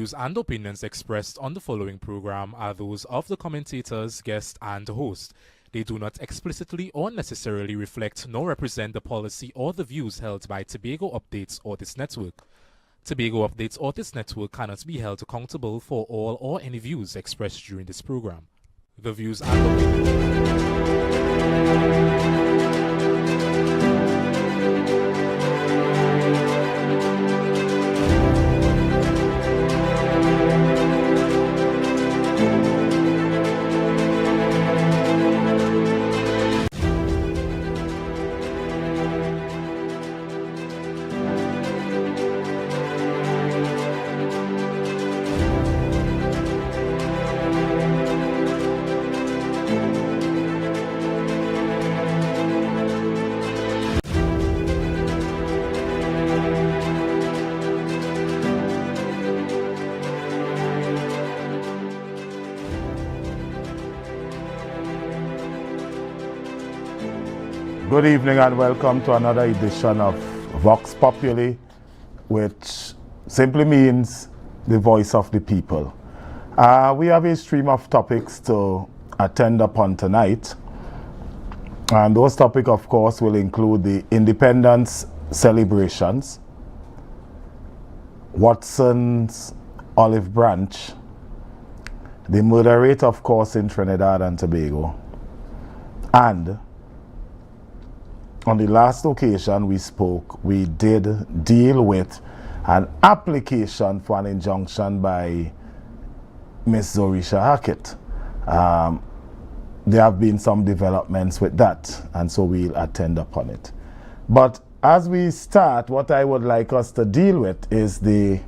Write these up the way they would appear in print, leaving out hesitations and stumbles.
Views and opinions expressed on the following program are those of the commentators, guest, and host. They do not explicitly or necessarily reflect nor represent the policy or the views held by Tobago Updates or this network. Tobago Updates or this network cannot be held accountable for all or any views expressed during this program. The views and opinions. Good evening and welcome to another edition of Vox Populi, which simply means the voice of the people. We have a stream of topics to attend upon tonight, and those topics of course will include the independence celebrations, Watson's olive branch, the murder rate of course in Trinidad and Tobago, and on the last occasion we spoke, we did deal with an application for an injunction by Miss Zorisha Hackett. There have been some developments with that, and so we'll attend upon it. But as we start, what I would like us to deal with is the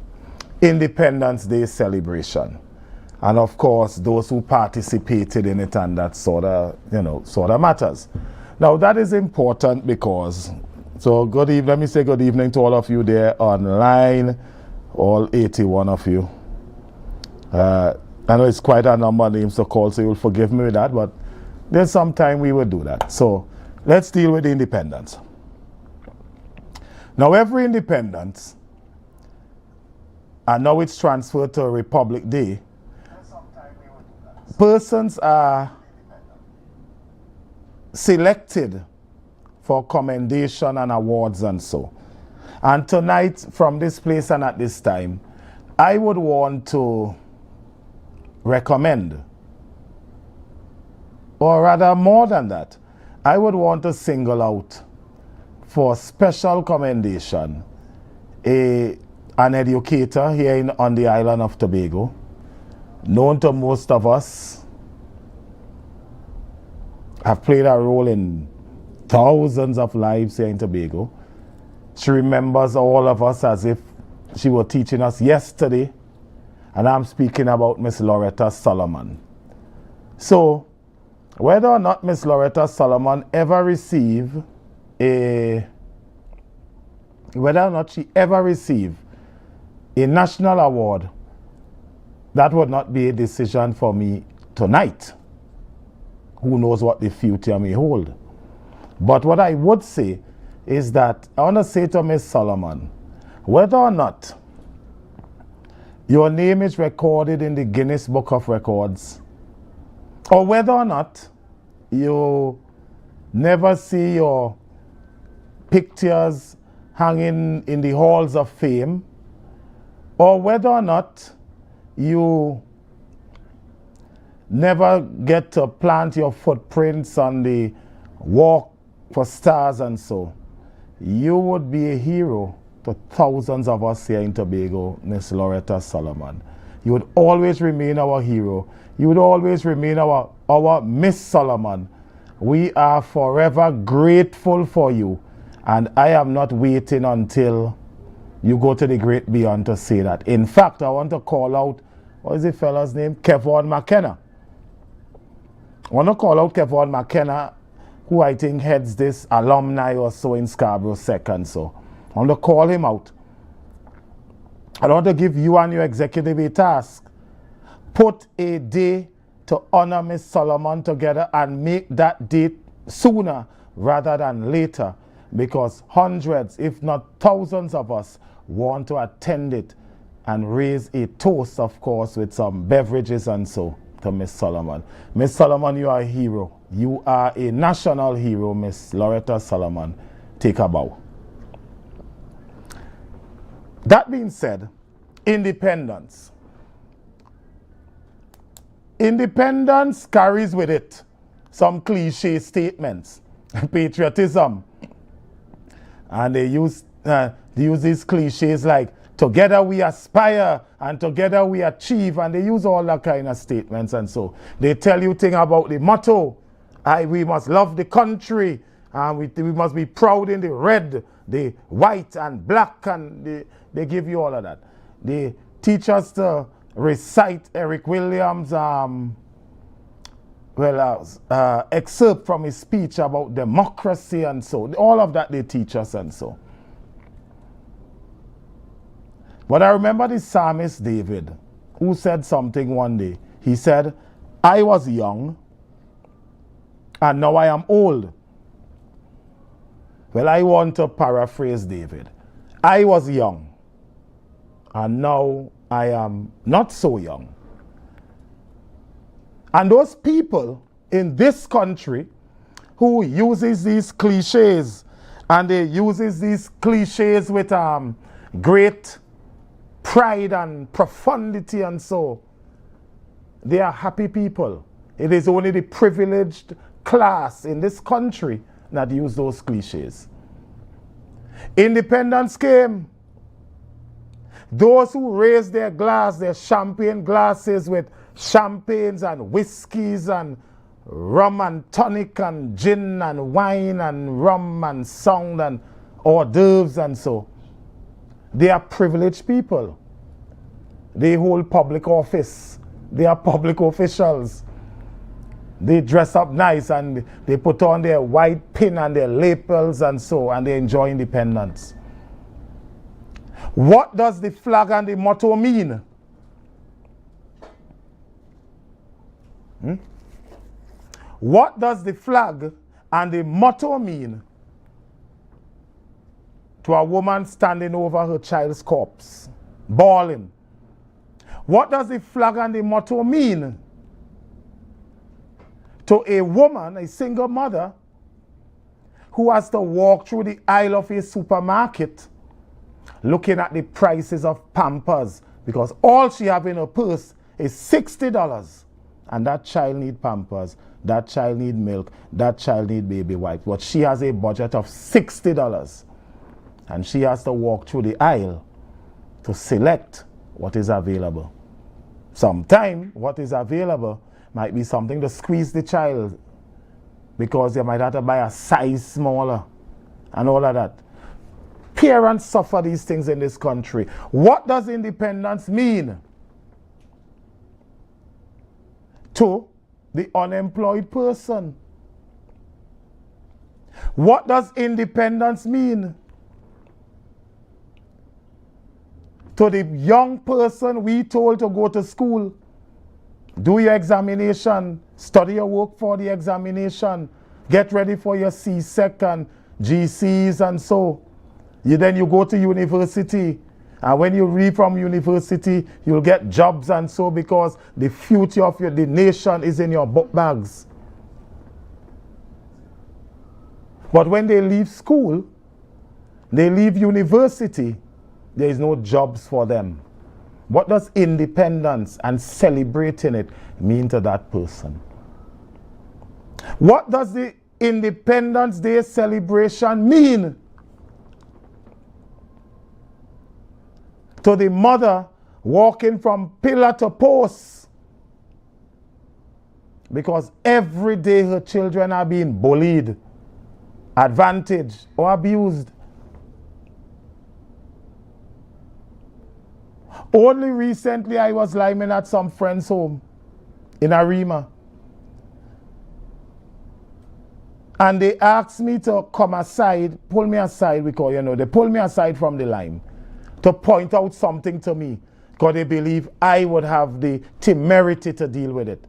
Independence Day celebration. And of course, those who participated in it and that sort of matters. Now that is important because, so good evening, let me say good evening to all of you there online, all 81 of you. I know it's quite a number of names to call, so you'll forgive me with that, but there's some time we will do that. So let's deal with independence. Now every independence, and now it's transferred to Republic Day, persons are selected for commendation and awards and so. And tonight, from this place and at this time, I would want to recommend, or rather more than that, I would want to single out for special commendation an educator here on the island of Tobago, known to most of us, have played a role in thousands of lives here in Tobago. She remembers all of us as if she were teaching us yesterday, and I'm speaking about Miss Loretta Solomon. So, whether or not Miss Loretta Solomon ever received a national award, that would not be a decision for me tonight. Who knows what the future may hold. But what I would say is that I want to say to Miss Solomon, whether or not your name is recorded in the Guinness Book of Records, or whether or not you never see your pictures hanging in the halls of fame, or whether or not you never get to plant your footprints on the walk for stars and so, you would be a hero to thousands of us here in Tobago, Miss Loretta Solomon. You would always remain our hero. You would always remain our Miss Solomon. We are forever grateful for you, and I am not waiting until you go to the great beyond to say that. In fact, I want to call out, what is the fella's name? Kevon McKenna. I want to call out Kevon McKenna, who I think heads this alumni or so in Scarborough Second. So I want to call him out. I want to give you and your executive a task. Put a day to honor Miss Solomon together and make that date sooner rather than later, because hundreds, if not thousands of us want to attend it and raise a toast, of course, with some beverages and so to Miss Solomon. Miss Solomon, you are a hero. You are a national hero, Miss Loretta Solomon. Take a bow. That being said, independence. Independence carries with it some cliche statements, patriotism. And they use these cliches like, together we aspire and together we achieve, and they use all that kind of statements. And so they tell you things about the motto, we must love the country, and we must be proud in the red, the white and black, and they give you all of that. They teach us to recite Eric Williams' excerpt from his speech about democracy and so. All of that they teach us and so. But I remember the psalmist David, who said something one day. He said, I was young and now I am old. Well, I want to paraphrase David. I was young and now I am not so young. And those people in this country who uses these cliches, and they uses these cliches with great pride and profundity and so, they are happy people. It is only the privileged class in this country that use those cliches. Independence came. Those who raise their glass, their champagne glasses with champagnes and whiskeys and rum and tonic and gin and wine and rum and sound and hors d'oeuvres and so, they are privileged people. They hold public office. They are public officials. They dress up nice and they put on their white pin and their lapels and so, and they enjoy independence. What does the flag and the motto mean? What does the flag and the motto mean to a woman standing over her child's corpse, bawling? What does the flag and the motto mean to a woman, a single mother, who has to walk through the aisle of a supermarket looking at the prices of Pampers because all she has in her purse is $60, and that child needs Pampers, that child needs milk, that child needs baby wipes, but she has a budget of $60, and she has to walk through the aisle to select what is available. Sometimes what is available might be something to squeeze the child because they might have to buy a size smaller and all of that. Parents suffer these things in this country. What does independence mean to the unemployed person? What does independence mean to the young person we told to go to school? Do your examination, study your work for the examination, get ready for your C-Sec and GCs and so. Then you go to university, and when you leave from university, you'll get jobs and so, because the future of the nation is in your book bags. But when they leave school, they leave university, there is no jobs for them. What does independence and celebrating it mean to that person? What does the Independence Day celebration mean to the mother walking from pillar to post because every day her children are being bullied, advantaged, or abused? Only recently I was lying at some friend's home in Arima, and they asked me to come aside, pull me aside, because they pulled me aside from the line to point out something to me, because they believe I would have the temerity to deal with it.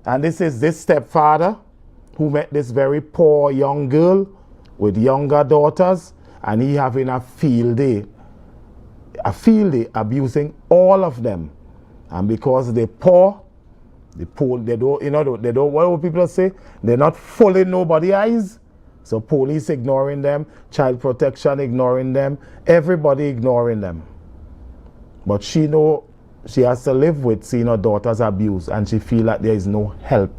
And this is this stepfather who met this very poor young girl with younger daughters, and he having a field day. I feel they abusing all of them. And because they're poor, they don't, they don't, what would people say? They're not fully nobody's eyes. So police ignoring them, child protection ignoring them, everybody ignoring them. But she know she has to live with seeing her daughter's abuse, and she feel like there is no help.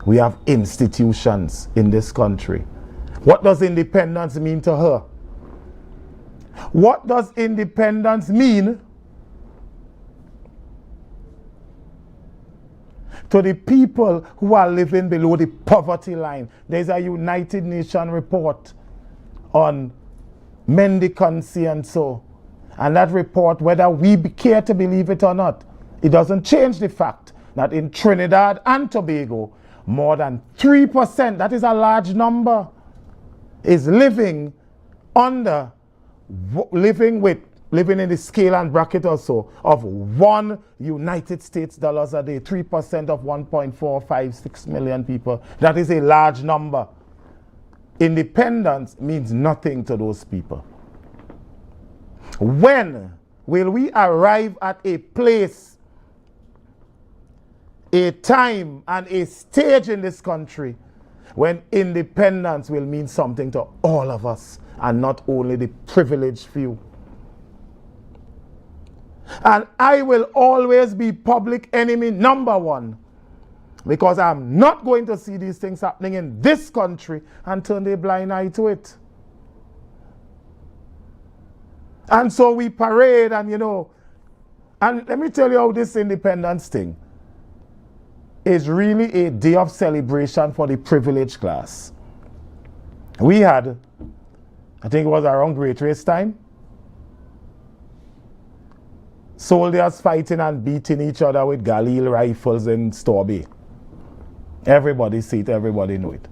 We have institutions in this country. What does independence mean to her? What does independence mean to the people who are living below the poverty line? There's a United Nations report on mendicancy and so. And that report, whether we care to believe it or not, it doesn't change the fact that in Trinidad and Tobago, more than 3%, that is a large number, is living in the scale and bracket also of $1 United States a day, 3% of 1.456 million people. That is a large number. Independence means nothing to those people. When will we arrive at a place, a time, and a stage in this country when independence will mean something to all of us and not only the privileged few? And I will always be public enemy number one, because I'm not going to see these things happening in this country and turn a blind eye to it. And so we parade, and and let me tell you how this independence thing is really a day of celebration for the privileged class. We had, I think it was around Great Race time, soldiers fighting and beating each other with Galil rifles in Storby. Everybody see it, everybody know it.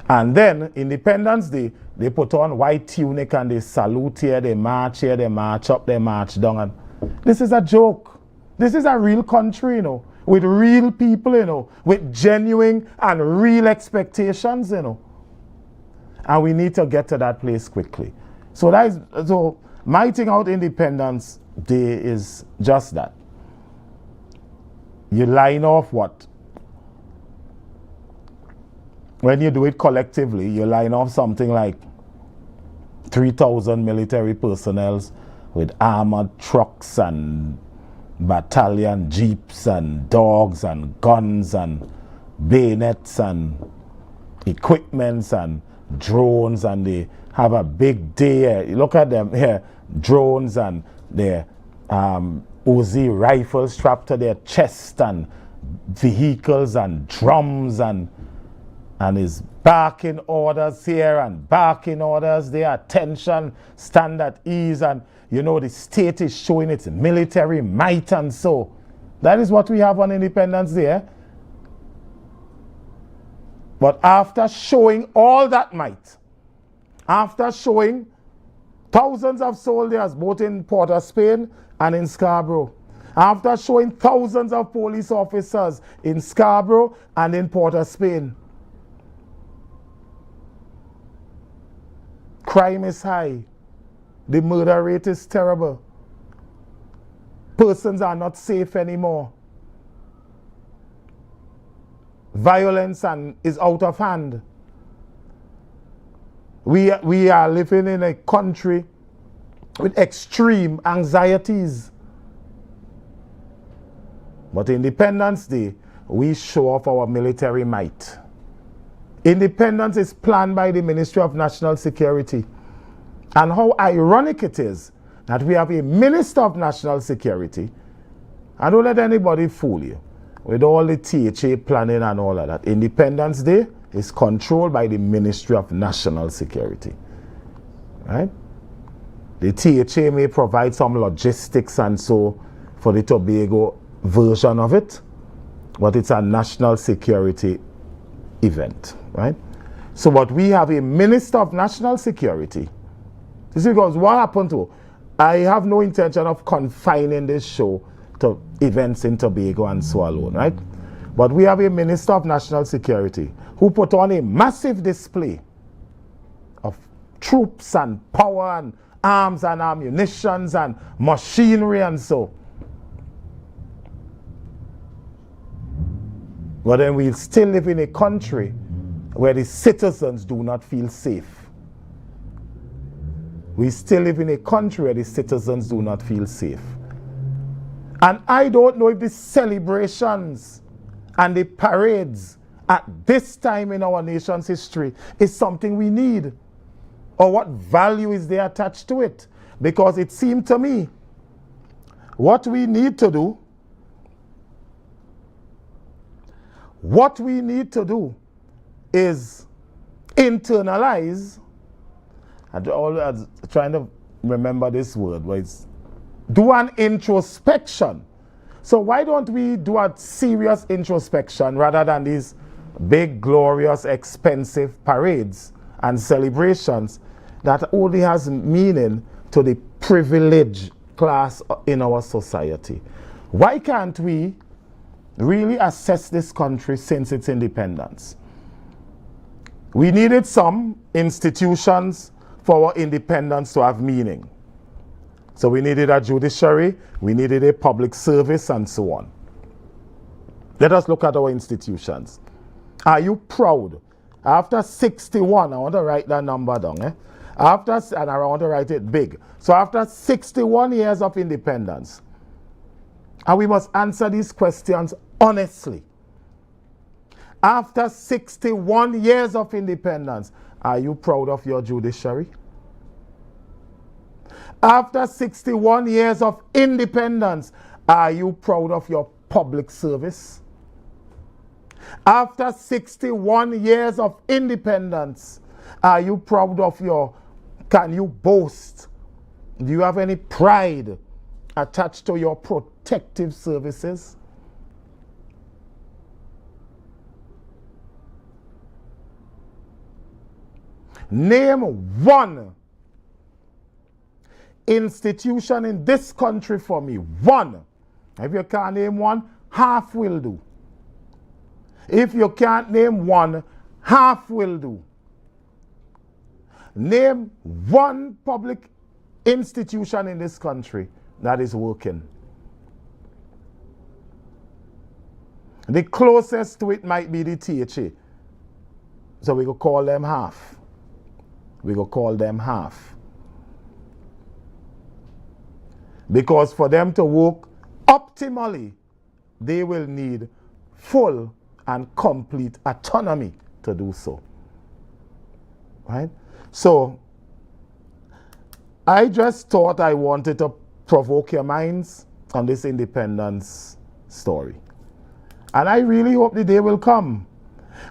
And then Independence Day, they put on white tunic and they salute here, they march up, they march down. And this is a joke. This is a real country, with real people, with genuine and real expectations, And we need to get to that place quickly. So my thing out Independence Day is just that. You line off what? When you do it collectively, you line off something like 3,000 military personnel with armored trucks and battalion jeeps and dogs and guns and bayonets and equipments and drones, and they have a big day. Look at them here, drones and their Uzi rifles strapped to their chest and vehicles and drums and is barking orders here and barking orders there. Attention, stand at ease, and the state is showing its military might, and so that is what we have on Independence Day. But after showing all that might, after showing thousands of soldiers both in Port of Spain and in Scarborough, after showing thousands of police officers in Scarborough and in Port of Spain, crime is high. The murder rate is terrible. Persons are not safe anymore. Violence is out of hand. We are living in a country with extreme anxieties. But Independence Day, we show off our military might. Independence is planned by the Ministry of National Security. And how ironic it is that we have a Minister of National Security. And don't let anybody fool you with all the THA planning and all of that. Independence Day is controlled by the Ministry of National Security. Right? The THA may provide some logistics and so for the Tobago version of it, but it's a national security event, right? So what we have a Minister of National Security. This is because what happened to, I have no intention of confining this show to events in Tobago and so alone, right? But we have a Minister of National Security who put on a massive display of troops and power arms and ammunitions and machinery and so. But then we still live in a country where the citizens do not feel safe. We still live in a country where the citizens do not feel safe. And I don't know if the celebrations and the parades at this time in our nation's history is something we need, or what value is there attached to it. Because it seemed to me what we need to do is internalize. I'm trying to remember this word, but it's do an introspection. So why don't we do a serious introspection rather than these big, glorious, expensive parades and celebrations that only has meaning to the privileged class in our society? Why can't we really assess this country since its independence? We needed some institutions for our independence to have meaning. So we needed a judiciary, we needed a public service, and so on. Let us look at our institutions. Are you proud? After 61, I want to write that number down. And I want to write it big. So after 61 years of independence, and we must answer these questions honestly. After 61 years of independence, are you proud of your judiciary? After 61 years of independence, are you proud of your public service? After 61 years of independence, are you proud of can you boast? Do you have any pride attached to your protective services? Name one institution in this country for me. One. If you can't name one, half will do. If you can't name one, half will do. Name one public institution in this country that is working. The closest to it might be the THA. So we could call them half. We could call them half. Because for them to work optimally, they will need full and complete autonomy to do so. Right? So, I just thought I wanted to provoke your minds on this independence story. And I really hope the day will come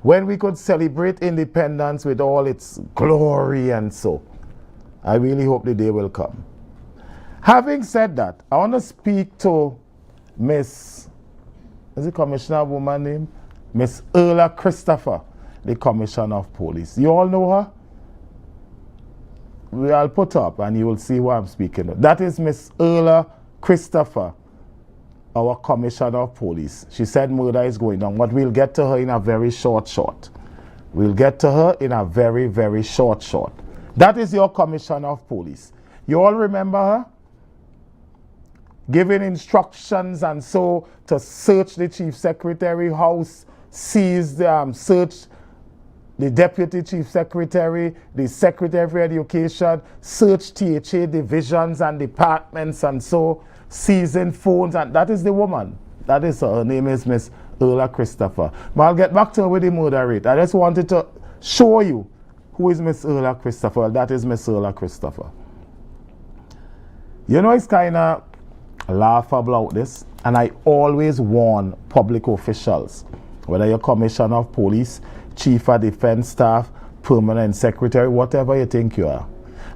when we could celebrate independence with all its glory and so. I really hope the day will come. Having said that, I want to speak to Miss, is the commissioner woman name? Miss Erla Christopher, the commissioner of police. You all know her? I'll put up and you will see who I'm speaking of. That is Miss Erla Christopher, our commissioner of police. She said murder is going on, but we'll get to her in a very short. We'll get to her in a very, very short. That is your commissioner of police. You all remember her? Giving instructions and so to search the chief secretary house, search the deputy chief secretary, the secretary of education, search THA divisions and departments and so, seizing phones, and that is the woman. That is her. Her name is Miss Erla Christopher. But I'll get back to her with the murder rate. I just wanted to show you who is Miss Erla Christopher. That is Miss Erla Christopher. You know, it's kind of laughable about this, and I always warn public officials, whether you're commissioner of police, chief of defense staff, permanent secretary, whatever you think you are.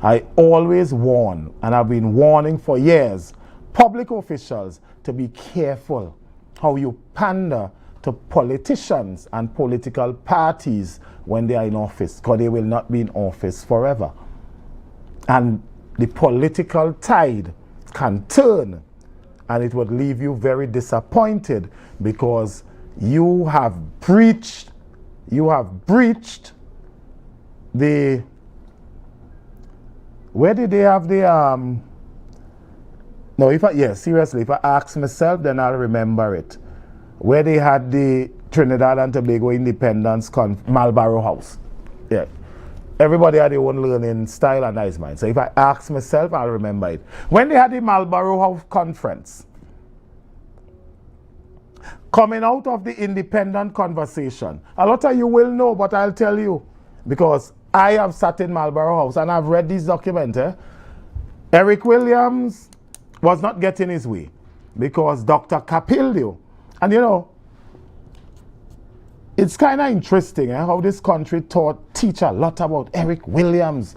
I always warn, and I've been warning for years, public officials to be careful how you pander to politicians and political parties when they are in office, because they will not be in office forever. And the political tide can turn, and it would leave you very disappointed because you have breached the Where did they have the no, seriously, if I ask myself, then I'll remember it. Where they had the Trinidad and Tobago Independence Marlborough House. Yeah. Everybody had their own learning style, and that is mine. So if I ask myself, I'll remember it. When they had the Marlborough House conference, coming out of the independent conversation, a lot of you will know, but I'll tell you, because I have sat in Marlborough House and I've read this document. Eric Williams was not getting his way because Dr. Capilio, and you know, it's kind of interesting how this country teach a lot about Eric Williams.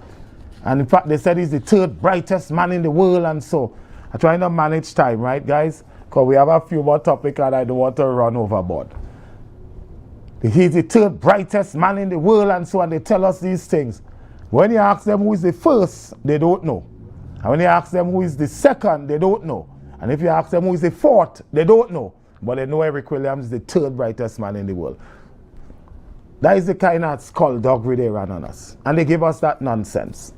And in fact, they said he's the third brightest man in the world, and so I'm trying to manage time, right, guys? Because we have a few more topics and I don't want to run overboard. He's the third brightest man in the world, and so on. They tell us these things. When you ask them who is the first, they don't know. And when you ask them who is the second, they don't know. And if you ask them who is the fourth, they don't know. But they know Eric Williams is the third brightest man in the world. That is the kind of skullduggery they ran on us. And they give us that nonsense.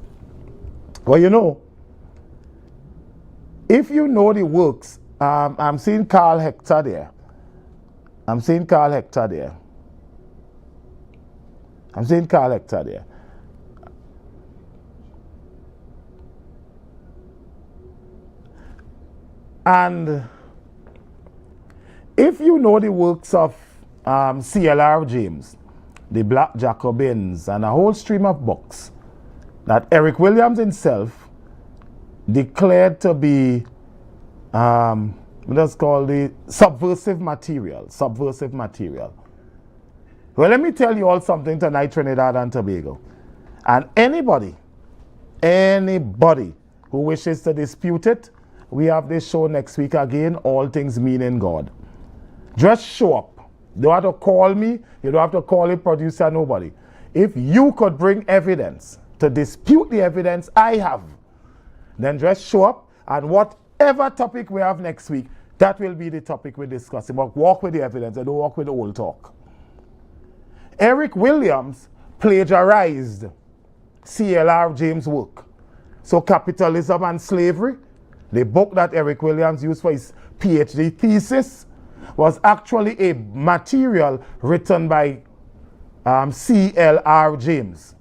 Well, you know, if you know the works, I'm seeing Carl Hector there. I'm seeing Carl Hector there. And if you know the works of C.L.R. James, the Black Jacobins, and a whole stream of books that Eric Williams himself declared to be let's call the subversive material. Well, let me tell you all something tonight, Trinidad and Tobago. And anybody who wishes to dispute it, we have this show next week again, All Things Meaning God. Just show up. You don't have to call me. You don't have to call a producer, nobody. If you could bring evidence to dispute the evidence I have, then just show up, and whatever topic we have next week, that will be the topic we're discussing. But walk with the evidence and don't walk with the old talk. Eric Williams plagiarized C.L.R. James' work. So Capitalism and Slavery, the book that Eric Williams used for his PhD thesis, was actually a material written by C.L.R. James.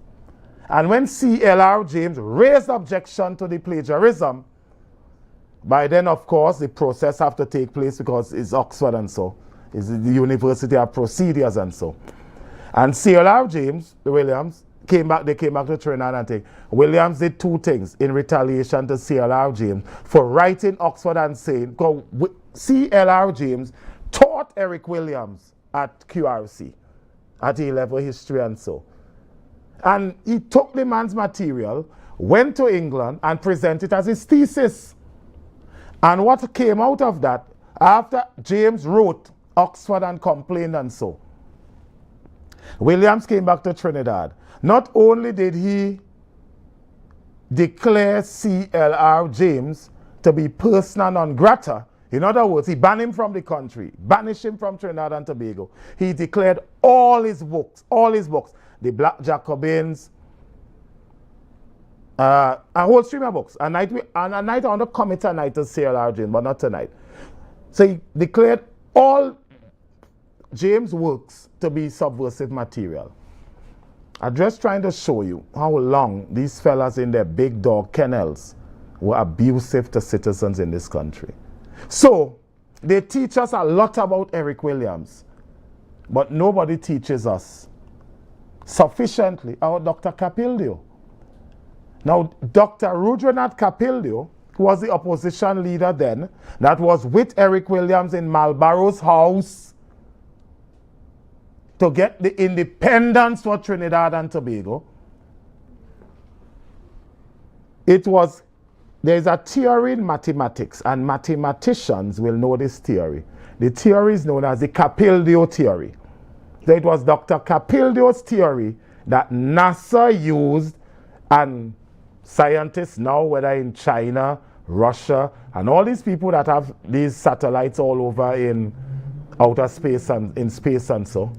And when C.L.R. James raised objection to the plagiarism, by then, of course, the process have to take place because it's Oxford and so. It's the University of Procedures and so. And C.L.R. James, Williams, they came back to Trinidad and take. Williams did two things in retaliation to C.L.R. James for writing Oxford and saying, because C.L.R. James taught Eric Williams at QRC, at A-level history and so. And he took the man's material, went to England and presented it as his thesis. And what came out of that, after James wrote Oxford and complained and so, Williams came back to Trinidad. Not only did he declare C.L.R. James to be persona non grata, in other words, he banned him from the country, banished him from Trinidad and Tobago. He declared all his books, the Black Jacobins, a whole stream of books. A night I want to commit a night to C.L.R. James, but not tonight. So he declared all James' works to be subversive material. I'm just trying to show you how long these fellas in their big dog kennels were abusive to citizens in this country. So they teach us a lot about Eric Williams, but nobody teaches us sufficiently about Dr. Capilio. Now, Dr. Rudranath Capilio, who was the opposition leader then, that was with Eric Williams in Marlborough's house to get the independence for Trinidad and Tobago. There's a theory in mathematics, and mathematicians will know this theory. The theory is known as the Capilio theory. So it was Dr. Capildio's theory that NASA used, and scientists now, whether in China, Russia, and all these people that have these satellites all over in outer space and in space and so,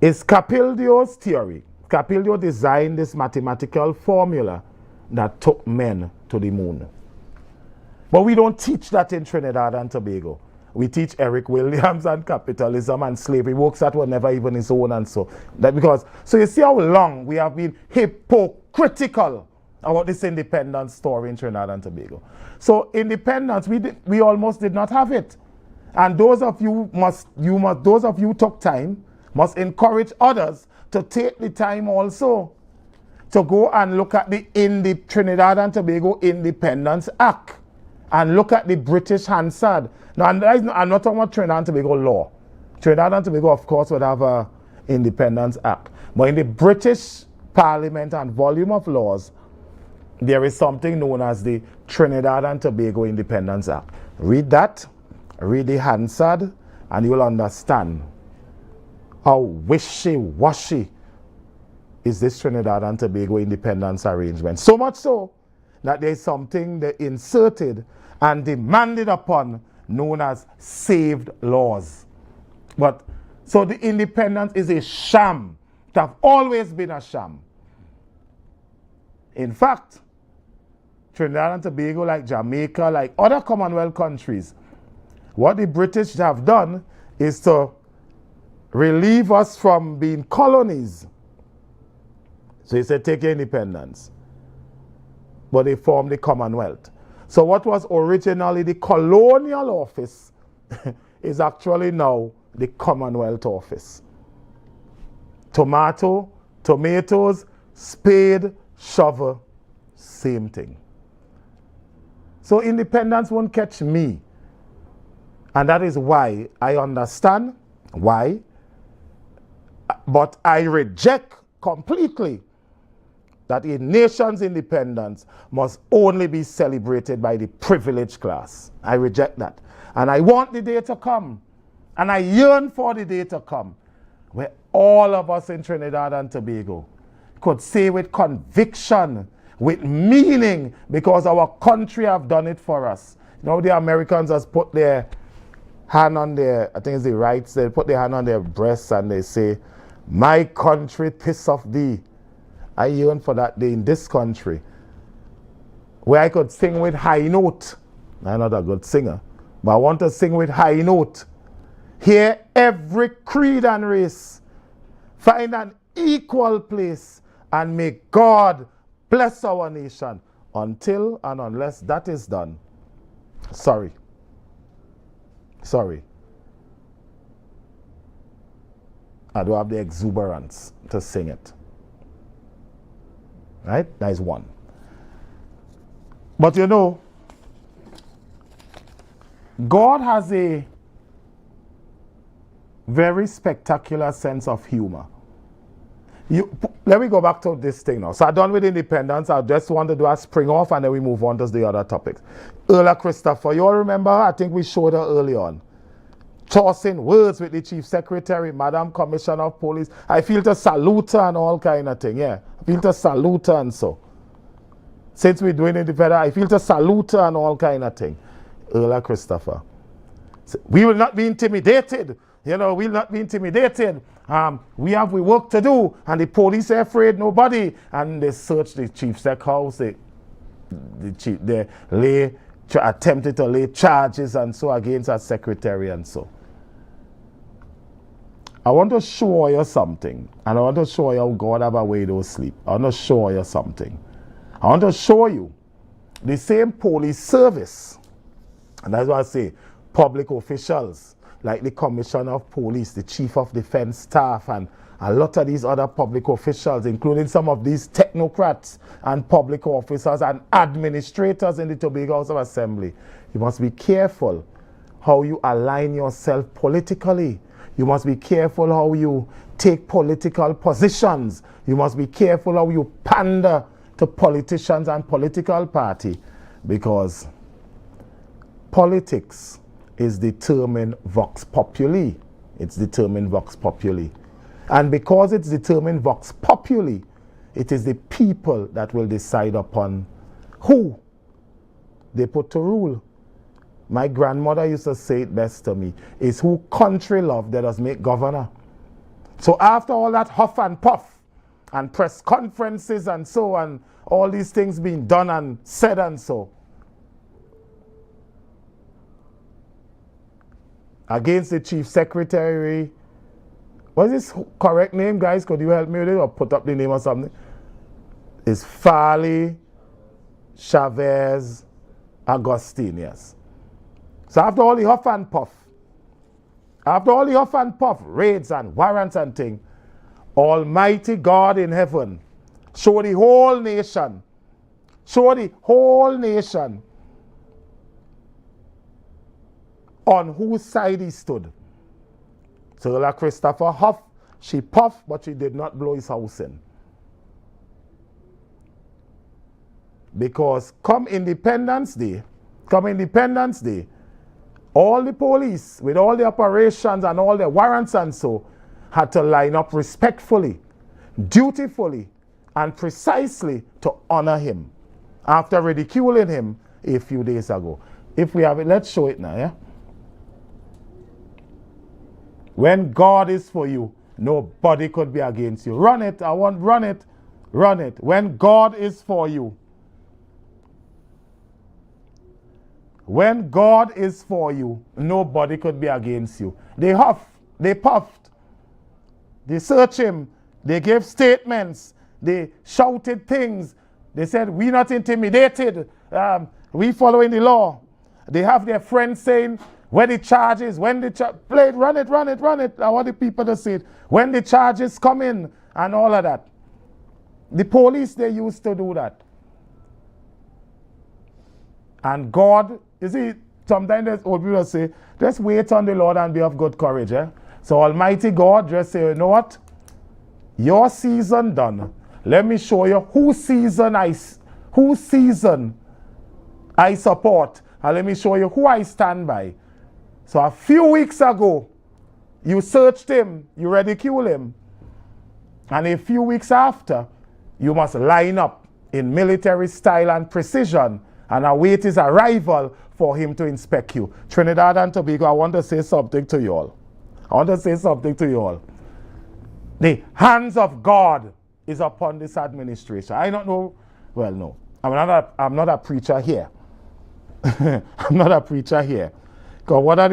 is Capildio's theory Capillo designed this mathematical formula that took men to the moon. But we don't teach that in Trinidad and Tobago. We teach Eric Williams and capitalism and slavery, works that were never even his own and so. So you see how long we have been hypocritical about this independence story in Trinidad and Tobago. So independence, we almost did not have it. And those of you who took time must encourage others to take the time also to go and look at the Trinidad and Tobago Independence Act and look at the British Hansard. Now, I'm not talking about Trinidad and Tobago law. Trinidad and Tobago, of course, would have an Independence Act. But in the British Parliament and volume of laws, there is something known as the Trinidad and Tobago Independence Act. Read that, read the Hansard, and you will understand how wishy-washy is this Trinidad and Tobago independence arrangement. So much so that there is something they inserted and demanded upon known as saved laws. But so the independence is a sham. It has always been a sham. In fact, Trinidad and Tobago, like Jamaica, like other Commonwealth countries, what the British have done is to relieve us from being colonies. So he said, take your independence. But they formed the Commonwealth. So what was originally the colonial office is actually now the Commonwealth office. Tomatoes, spade, shovel, same thing. So independence won't catch me. And that is why I understand why, but I reject completely that a nation's independence must only be celebrated by the privileged class. I reject that. And I want the day to come, and I yearn for the day to come, where all of us in Trinidad and Tobago could say with conviction, with meaning, because our country have done it for us. You know, the Americans has put their hand on their, I think it's the rights, they put their hand on their breasts and they say, my country, 'tis of thee. I yearn for that day in this country where I could sing with high note. I'm not a good singer, but I want to sing with high note. Hear every creed and race, find an equal place, and may God bless our nation. Until and unless that is done, sorry. I don't have the exuberance to sing it. Right? That is one. But you know, God has a very spectacular sense of humor. Let me go back to this thing now. So I'm done with independence. I just want to do a spring off and then we move on to the other topics. Earl Christopher, you all remember? I think we showed her early on. Tossing words with the Chief Secretary, Madam Commissioner of Police. I feel to salute her and all kind of thing. Yeah, I feel to salute her and so. Since we're doing independence, I feel to salute her and all kind of thing. Earl Christopher. So, we will not be intimidated. You know, we'll not be intimidated. We have work to do, and the police are afraid nobody. And they search the Chief Sec house. They attempted to lay charges and so against our secretary and so. I want to show you something, and I want to show you how God have a way to sleep. I want to show you something. I want to show you the same police service, and that's why I say public officials like the Commissioner of Police, the Chief of Defense Staff, and a lot of these other public officials, including some of these technocrats and public officers and administrators in the Tobago House of Assembly. You must be careful how you align yourself politically. You must be careful how you take political positions. You must be careful how you pander to politicians and political party, because politics is determined Vox Populi. It's determined Vox Populi. And because it's determined Vox Populi, it is the people that will decide upon who they put to rule. My grandmother used to say it best to me, is who country love that does make governor. So after all that huff and puff and press conferences and so, and all these things being done and said and so. Against the Chief Secretary. What's his correct name, guys? Could you help me with it or put up the name or something? It's Farley Chavez Agustin, yes. So after all the huff and puff, raids and warrants and thing, Almighty God in heaven show the whole nation on whose side he stood. So like Christopher Huff, she puffed, but she did not blow his house in. Because come Independence Day, all the police, with all the operations and all the warrants and so, had to line up respectfully, dutifully, and precisely to honor him after ridiculing him a few days ago. If we have it, let's show it now, yeah? When God is for you, nobody could be against you. Run it, run it. When God is for you. When God is for you, nobody could be against you. They huffed, they puffed, they searched him, they gave statements, they shouted things. They said, we not intimidated, we following the law. They have their friends saying, where the charges, when the play it, run it. I want the people to see it. When the charges come in and all of that. The police, they used to do that. And God, you see, sometimes there's old people say, just wait on the Lord and be of good courage. Eh? So Almighty God just say, you know what? Your season done. Let me show you whose season I support. And let me show you who I stand by. So a few weeks ago, you searched him, you ridiculed him. And a few weeks after, you must line up in military style and precision and await his arrival for him to inspect you. Trinidad and Tobago, I want to say something to you all. The hands of God is upon this administration. I don't know, well, no. I'm not a preacher here. I'm not a preacher here. Because one of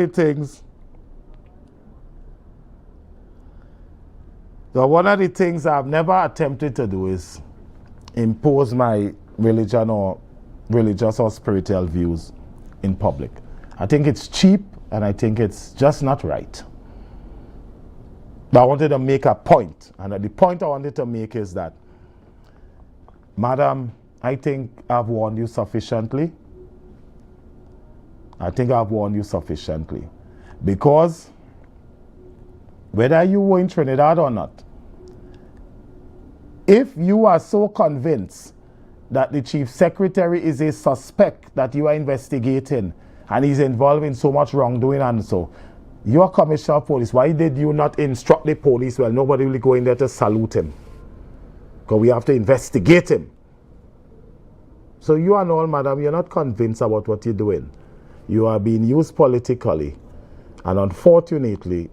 the things I've never attempted to do is impose my religion or religious or spiritual views in public. I think it's cheap and I think it's just not right. But I wanted to make a point, and the point I wanted to make is that, Madam, I think I've warned you sufficiently. Because whether you were in Trinidad or not, if you are so convinced that the Chief Secretary is a suspect that you are investigating and he's involved in so much wrongdoing and so, you are Commissioner of Police. Why did you not instruct the police? Well, nobody will go in there to salute him, because we have to investigate him. So you and all, madam, you're not convinced about what you're doing. You are being used politically, and unfortunately,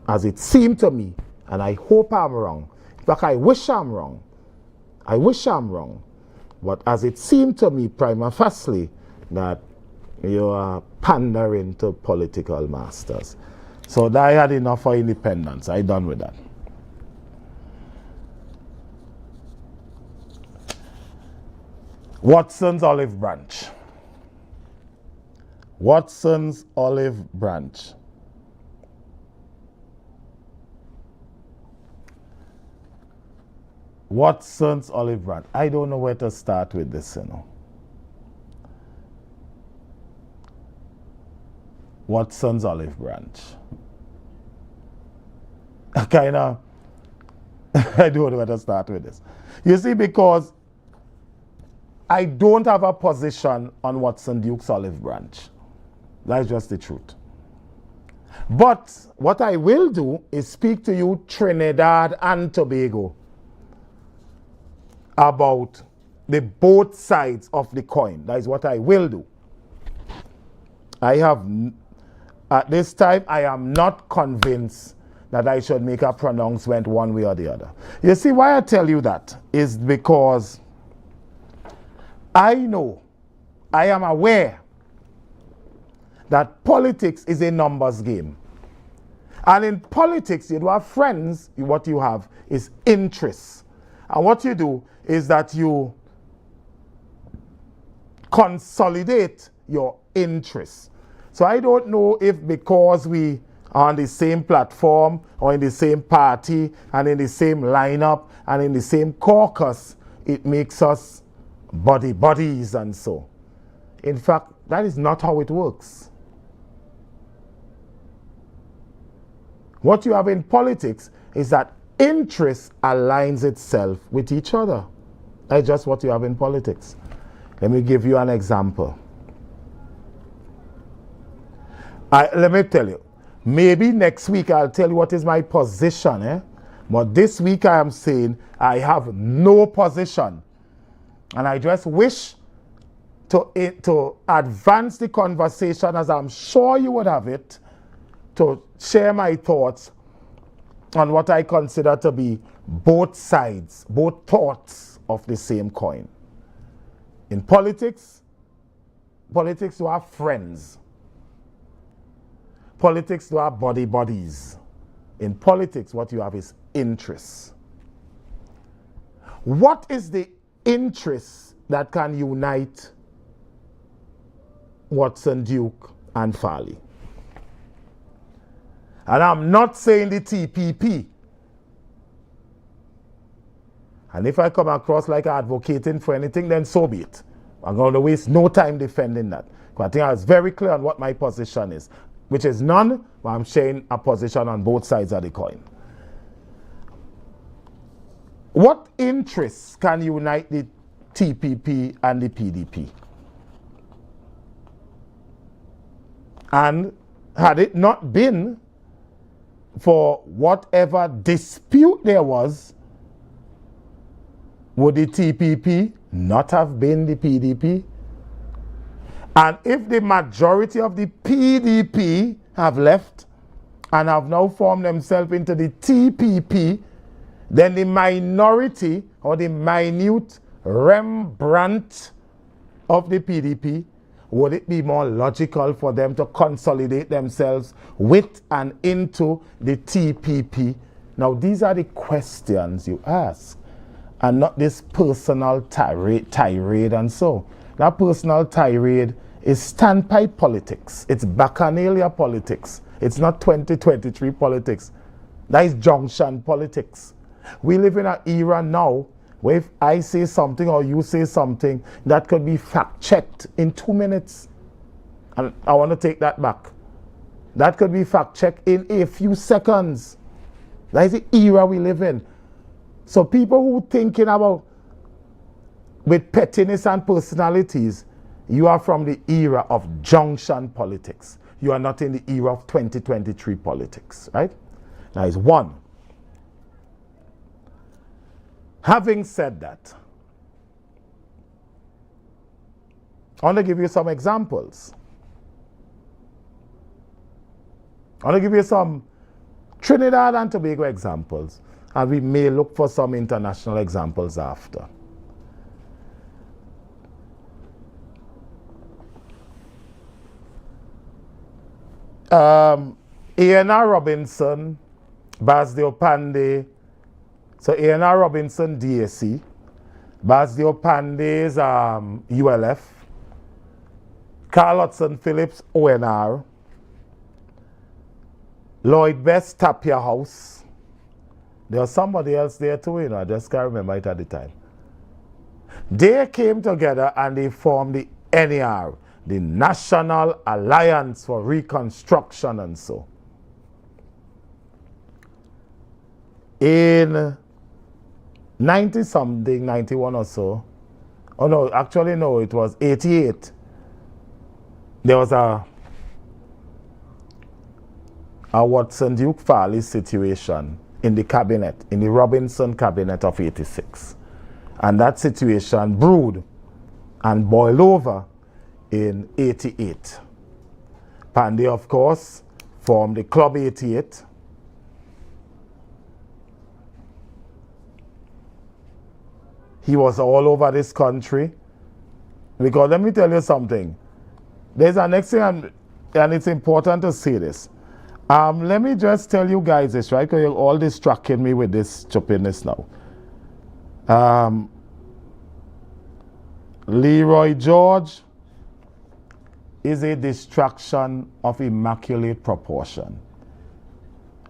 as it seemed to me, and I hope I'm wrong, in fact I wish I'm wrong, but as it seemed to me prima facie that you are pandering to political masters. So I had enough for independence. I done with that. Watson's Olive Branch. Watson's Olive Branch. Watson's Olive Branch. I don't know where to start with this, you know. Watson's Olive Branch. I don't know where to start with this. You see, because I don't have a position on Watson Duke's Olive Branch. That's just the truth. But what I will do is speak to you, Trinidad and Tobago, about the both sides of the coin. That is what I will do. At this time, I am not convinced that I should make a pronouncement one way or the other. You see, why I tell you that is because I know, I am aware that politics is a numbers game. And in politics, you do have friends, what you have is interests. And what you do is that you consolidate your interests. So I don't know if because we are on the same platform or in the same party and in the same lineup and in the same caucus, it makes us buddies and so. In fact, that is not how it works. What you have in politics is that interest aligns itself with each other. That's just what you have in politics. Let me give you an example. Let me tell you. Maybe next week I'll tell you what is my position. But this week I am saying I have no position. And I just wish to advance the conversation, as I'm sure you would have it, to share my thoughts on what I consider to be both sides, both thoughts of the same coin. In politics you have friends. Politics you have buddies. In politics, what you have is interests. What is the interest that can unite Watson, Duke, and Farley? And I'm not saying the TPP. And if I come across like advocating for anything, then so be it. I'm going to waste no time defending that. Because I think I was very clear on what my position is, which is none, but I'm sharing a position on both sides of the coin. What interests can unite the TPP and the PDP? And had it not been for whatever dispute there was, would the TPP not have been the PDP? And if the majority of the PDP have left and have now formed themselves into the TPP, then the minority or the minute Rembrandt of the PDP, would it be more logical for them to consolidate themselves with and into the TPP? Now, these are the questions you ask, and not this personal tirade and so. That personal tirade is standpipe politics. It's bacchanalia politics. It's not 2023 politics. That is junction politics. We live in an era now where if I say something or you say something, that could be fact-checked in 2 minutes. And I want to take that back. That could be fact-checked in a few seconds. That is the era we live in. So people who thinking about with pettiness and personalities, you are from the era of junction politics. You are not in the era of 2023 politics, right? That is one. Having said that, I want to give you some examples. I want to give you some Trinidad and Tobago examples, and we may look for some international examples after. A.N.R. Robinson, Basdeo Pandey. So A.N.R. Robinson, DAC. Basdeo Pandey's ULF. Carl Hudson Phillips, ONR. Lloyd Best, Tapia House. There was somebody else there too, I just can't remember it at the time. They came together and they formed the NAR, the National Alliance for Reconstruction and so. In 90-something, 91 or so, oh no, actually no, it was 88, there was a Watson Duke Farley situation in the cabinet, in the Robinson cabinet of 86. And that situation brewed and boiled over in 88. Pandey, of course, formed the Club 88. He was all over this country. Because let me tell you something. There's a next thing, and it's important to say this. Let me just tell you guys this, right? Because you're all distracting me with this stupidness now. Leroy George is a distraction of immaculate proportion.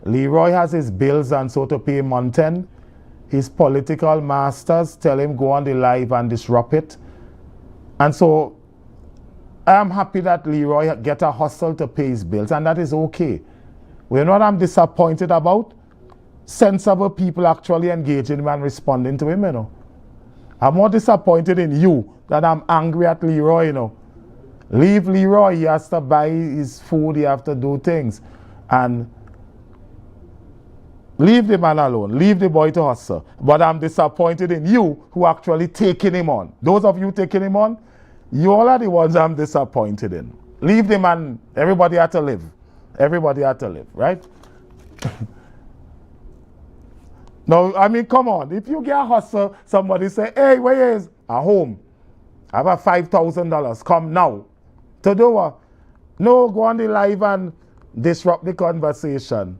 Leroy has his bills and so to pay month end. His political masters tell him go on the live and disrupt it. And so I am happy that Leroy get a hustle to pay his bills, and that is okay. You know what I'm disappointed about? Sensible people actually engaging him and responding to him, you know. I'm more disappointed in you than I'm angry at Leroy, you know. Leave Leroy, he has to buy his food, he has to do things. And leave the man alone, leave the boy to hustle. But I'm disappointed in you who actually taking him on. Those of you taking him on, you all are the ones I'm disappointed in. Leave the man, everybody had to live. Everybody had to live, right? No, I mean, come on. If you get a hustle, somebody say, hey, where is? At home. I have a $5,000. Come now. To do what? No, go on the live and disrupt the conversation.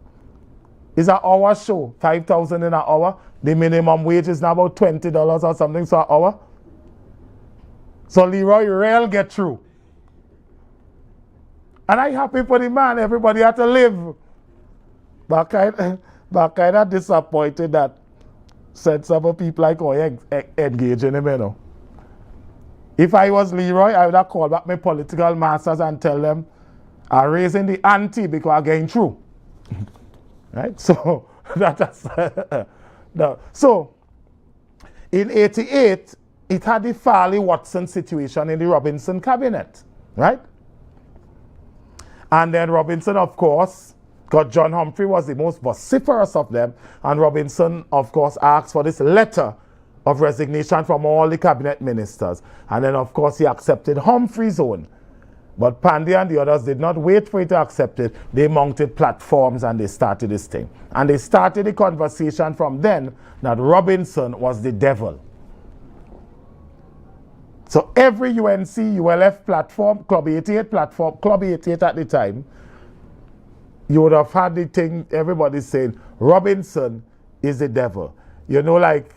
It's an hour show. 5,000 in an hour. The minimum wage is now about $20 or something so an hour. So Leroy real get through. And I'm happy for the man. Everybody had to live. But kind of disappointed that sensible people like engage in him, you know. If I was Leroy, I would have called back my political masters and tell them I'm raising the ante because I'm getting through. Right? So that's no. So in 88, it had the Farley-Watson situation in the Robinson cabinet, right? And then Robinson, of course, because John Humphrey was the most vociferous of them, and Robinson, of course, asked for this letter of resignation from all the cabinet ministers. And then, of course, he accepted Humphrey's own. But Pandey and the others did not wait for it to accept it. They mounted platforms and they started this thing. And they started the conversation from then that Robinson was the devil. So every UNC, ULF platform, Club 88 platform, Club 88 at the time, you would have had the thing, everybody saying, Robinson is the devil. You know, like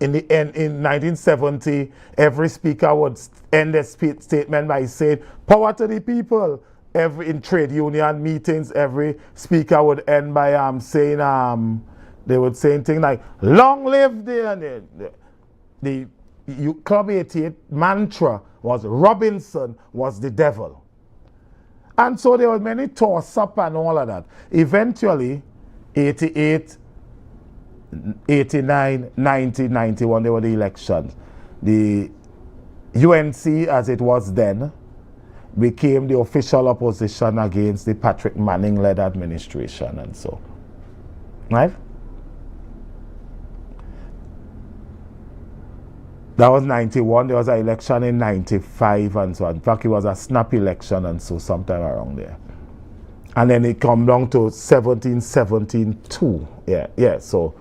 in 1970, every speaker would end their statement by saying, power to the people. In trade union meetings, every speaker would end by saying, they would say things like, long live the Club 88 mantra was Robinson was the devil. And so there were many toss-up and all of that. Eventually, 88, 89, 90, 91, there were the elections. The UNC, as it was then, became the official opposition against the Patrick Manning-led administration and so. Right? That was 91. There was an election in 95 and so on. In fact, it was a snap election and so sometime around there. And then it come down to 17-17-2. Yeah. So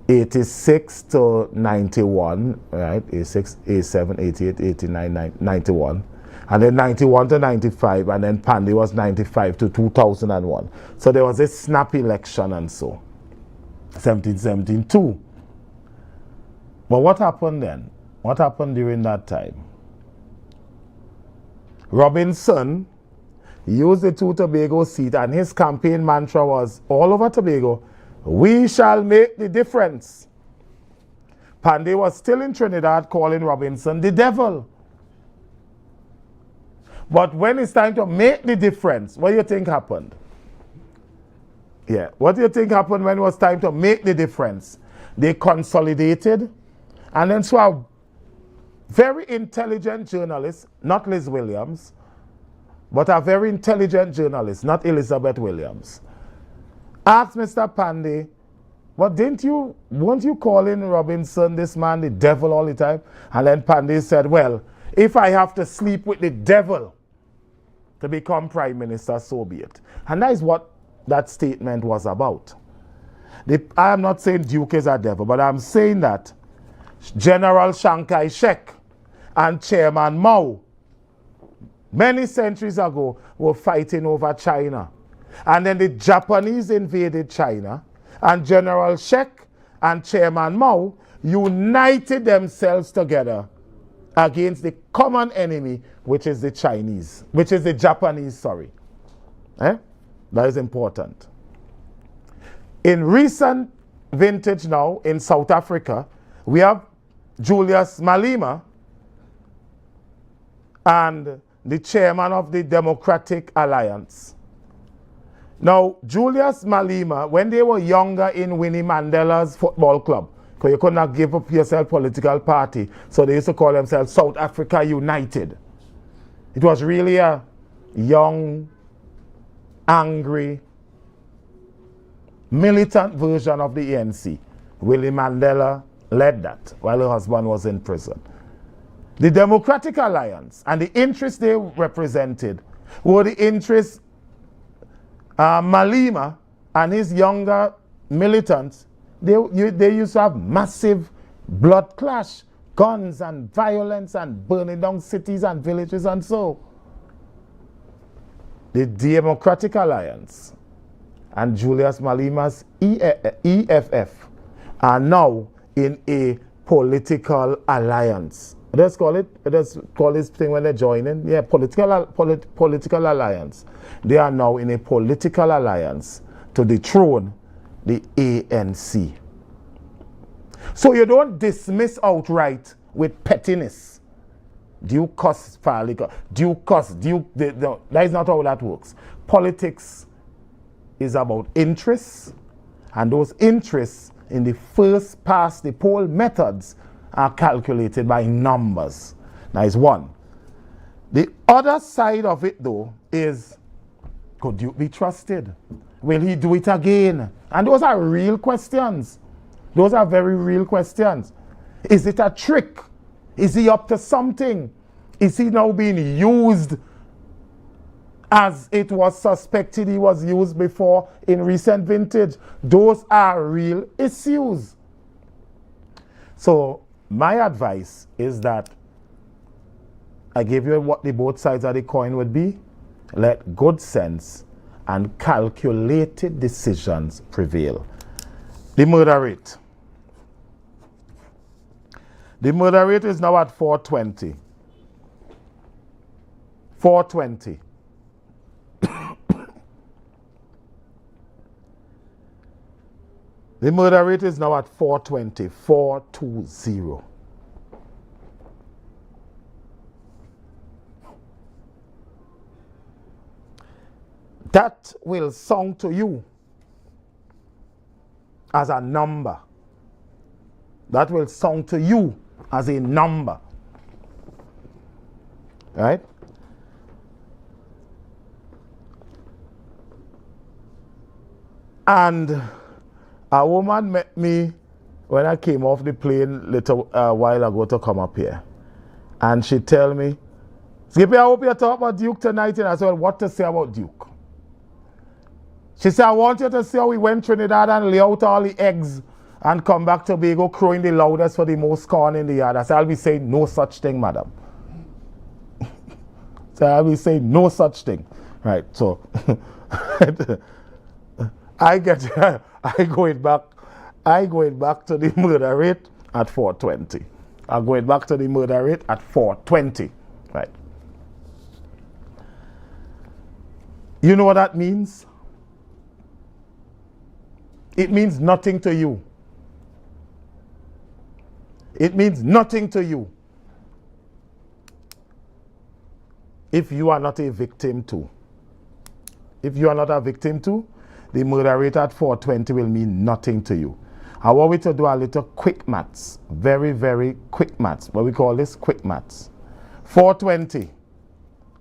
86 to 91, right? 86, 87, 88, 89, 91. And then 91 to 95. And then Pandey was 95 to 2001. So there was this snap election and so. 17-17-2. But what happened then? What happened during that time? Robinson used the two Tobago seat and his campaign mantra was all over Tobago, we shall make the difference. Pandey was still in Trinidad calling Robinson the devil. But when it's time to make the difference, what do you think happened? Yeah, what do you think happened when it was time to make the difference? They consolidated. And then so a very intelligent journalist, not Liz Williams, but a very intelligent journalist, not Elizabeth Williams, asked Mr. Pandey, but weren't you calling Robinson, this man, the devil all the time? And then Pandey said, well, if I have to sleep with the devil to become prime minister, so be it. And that is what that statement was about. I am not saying Duke is a devil, but I'm saying that General Chiang Kai-shek and Chairman Mao, many centuries ago, were fighting over China. And then the Japanese invaded China, and General Shek and Chairman Mao united themselves together against the common enemy, which is the Japanese, sorry. That is important. In recent vintage now in South Africa, we have Julius Malema and the chairman of the Democratic Alliance. Now, Julius Malema, when they were younger in Winnie Mandela's football club, because you could not give up yourself political party, so they used to call themselves South Africa United. It was really a young, angry, militant version of the ANC. Winnie Mandela led that while her husband was in prison. The Democratic Alliance and the interests they represented were the interests Malema and his younger militants, they used to have massive blood clash, guns and violence and burning down cities and villages and so. The Democratic Alliance and Julius Malema's EFF are now in a political alliance. Let's call this thing when they're joining. Yeah, political alliance. They are now in a political alliance to dethrone the ANC. So you don't dismiss outright with pettiness. That is not how that works. Politics is about interests, and those interests in the first past the poll methods are calculated by numbers. That is one. The other side of it, though, is, could Duke be trusted? Will he do it again? And those are real questions. Those are very real questions. Is it a trick? Is he up to something? Is he now being used as it was suspected he was used before in recent vintage? Those are real issues. So my advice is that I gave you what the both sides of the coin would be. Let good sense and calculated decisions prevail. The murder rate. The murder rate is now at 420. 420. The murder rate is now at 420. 420. That will sound to you as a number. That will sound to you as a number. Right? And a woman met me when I came off the plane little while ago to come up here. And she tell me, Skippy, I hope you talk about Duke tonight. And I said, well, what to say about Duke? She said, I want you to see how we went Trinidad and lay out all the eggs and come back to Tobago crowing the loudest for the most corn in the yard. I said, I'll be saying no such thing, madam. So I'll be saying no such thing. Right, so I going back to the murder rate at 420. I'm going back to the murder rate at 420. Right. You know what that means? It means nothing to you. It means nothing to you if you are not a victim too. If you are not a victim too, the murder rate at 420 will mean nothing to you. I want we to do a little quick maths. Very, very quick maths. What we call this quick maths. 420.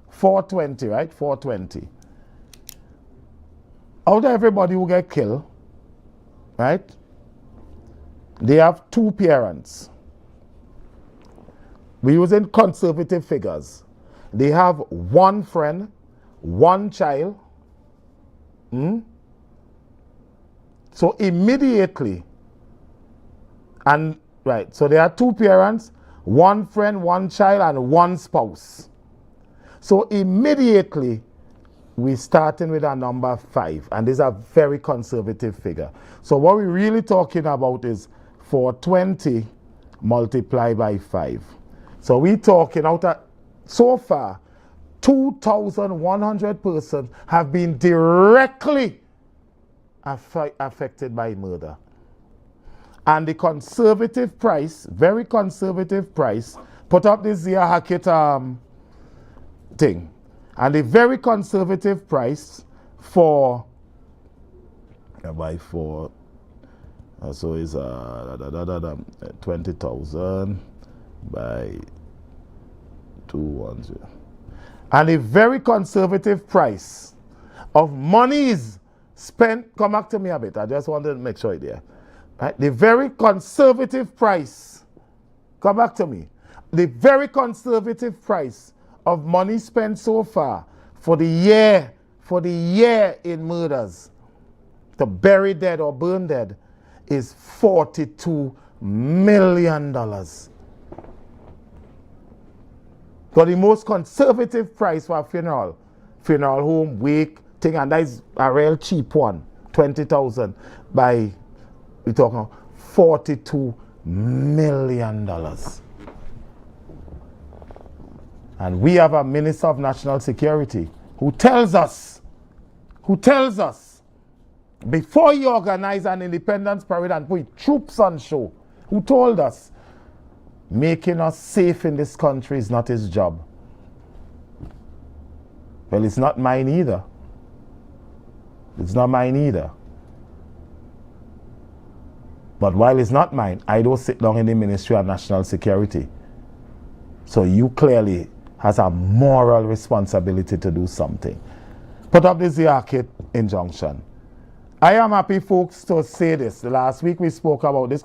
420, right? 420. Out of everybody who get killed, right? They have two parents. We're using conservative figures. They have one friend, one child. So immediately, and right, so there are 2 parents, 1 friend, 1 child, and 1 spouse. So immediately, we're starting with a number 5, and this is a very conservative figure. So what we're really talking about is 420 multiplied by 5. So we're talking out of, so far, 2,100 persons have been directly affected by murder. And the conservative price, very conservative price, put up this Zia Hackett thing. And the very conservative price for, so is 20,000 by 210. And a very conservative price of monies spent, come back to me a bit, I just wanted to make sure it's there. Right? The very conservative price, come back to me, the very conservative price of money spent so far for the year in murders, to bury dead or burn dead, is $42 million. So the most conservative price for a funeral home, wake, thing, and that is a real cheap one, 20,000 by, we're talking $42 million. And we have a Minister of National Security who tells us, before you organize an independence parade and put troops on show, who told us, making us safe in this country is not his job. Well, it's not mine either. It's not mine either. But while it's not mine, I don't sit down in the Ministry of National Security. So you clearly has a moral responsibility to do something. Put up this Hackett injunction. I am happy, folks, to say this. Last week we spoke about this.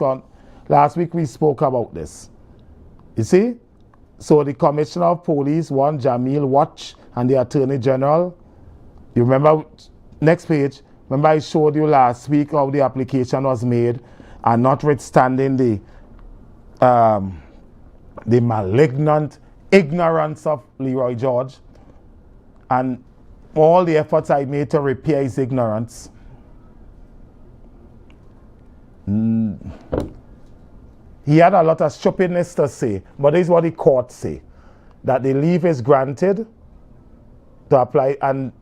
You see? So the Commissioner of Police, one Jamil Watch, and the Attorney General. You remember, next page, remember I showed you last week how the application was made, and notwithstanding the malignant ignorance of Leroy George and all the efforts I made to repair his ignorance, he had a lot of stupidness to say, but this is what the court say, that the leave is granted to apply, and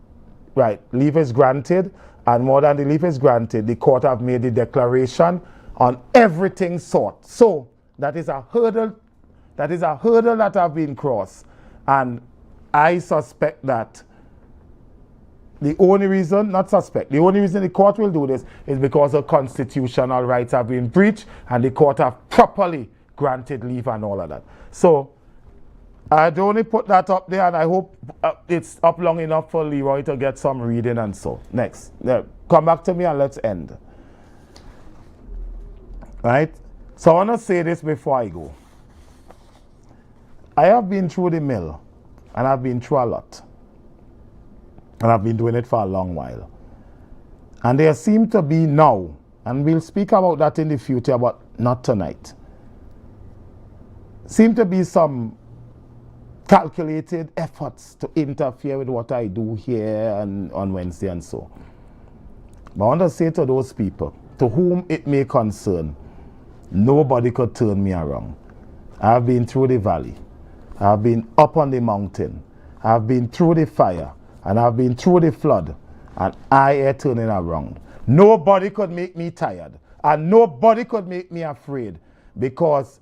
right, leave is granted, and more than the leave is granted, the court have made the declaration on everything sought. So that is a hurdle that have been crossed, and I suspect that the only reason the court will do this is because the constitutional rights have been breached and the court have properly granted leave and all of that. So I'd only put that up there, and I hope it's up long enough for Leroy to get some reading and so. Next. Come back to me and let's end. Right? So I want to say this before I go. I have been through the mill, and I've been through a lot. And I've been doing it for a long while. And there seem to be now, and we'll speak about that in the future, but not tonight, seem to be some calculated efforts to interfere with what I do here and on Wednesday and so. But I want to say to those people, to whom it may concern, nobody could turn me around. I've been through the valley. I've been up on the mountain. I've been through the fire. And I've been through the flood, and I am turning around. Nobody could make me tired, and nobody could make me afraid, because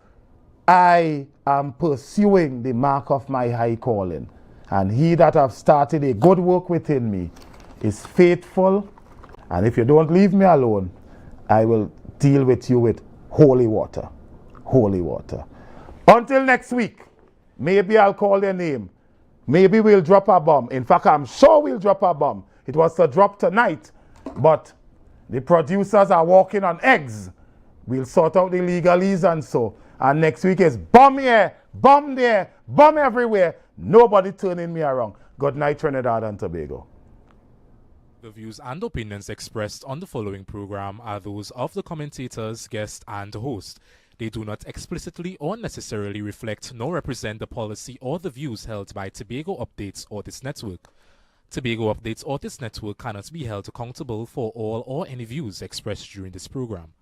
I am pursuing the mark of my high calling. And he that have started a good work within me is faithful, and if you don't leave me alone, I will deal with you with holy water. Holy water. Until next week, maybe I'll call your name. Maybe we'll drop a bomb. In fact, I'm sure we'll drop a bomb. It was to drop tonight, but the producers are walking on eggs. We'll sort out the legalese and so. And next week is bomb here, bomb there, bomb everywhere. Nobody turning me around. Good night, Trinidad and Tobago. The views and opinions expressed on the following program are those of the commentators, guest, and host. They do not explicitly or necessarily reflect nor represent the policy or the views held by Tobago Updates or this network. Tobago Updates or this network cannot be held accountable for all or any views expressed during this program.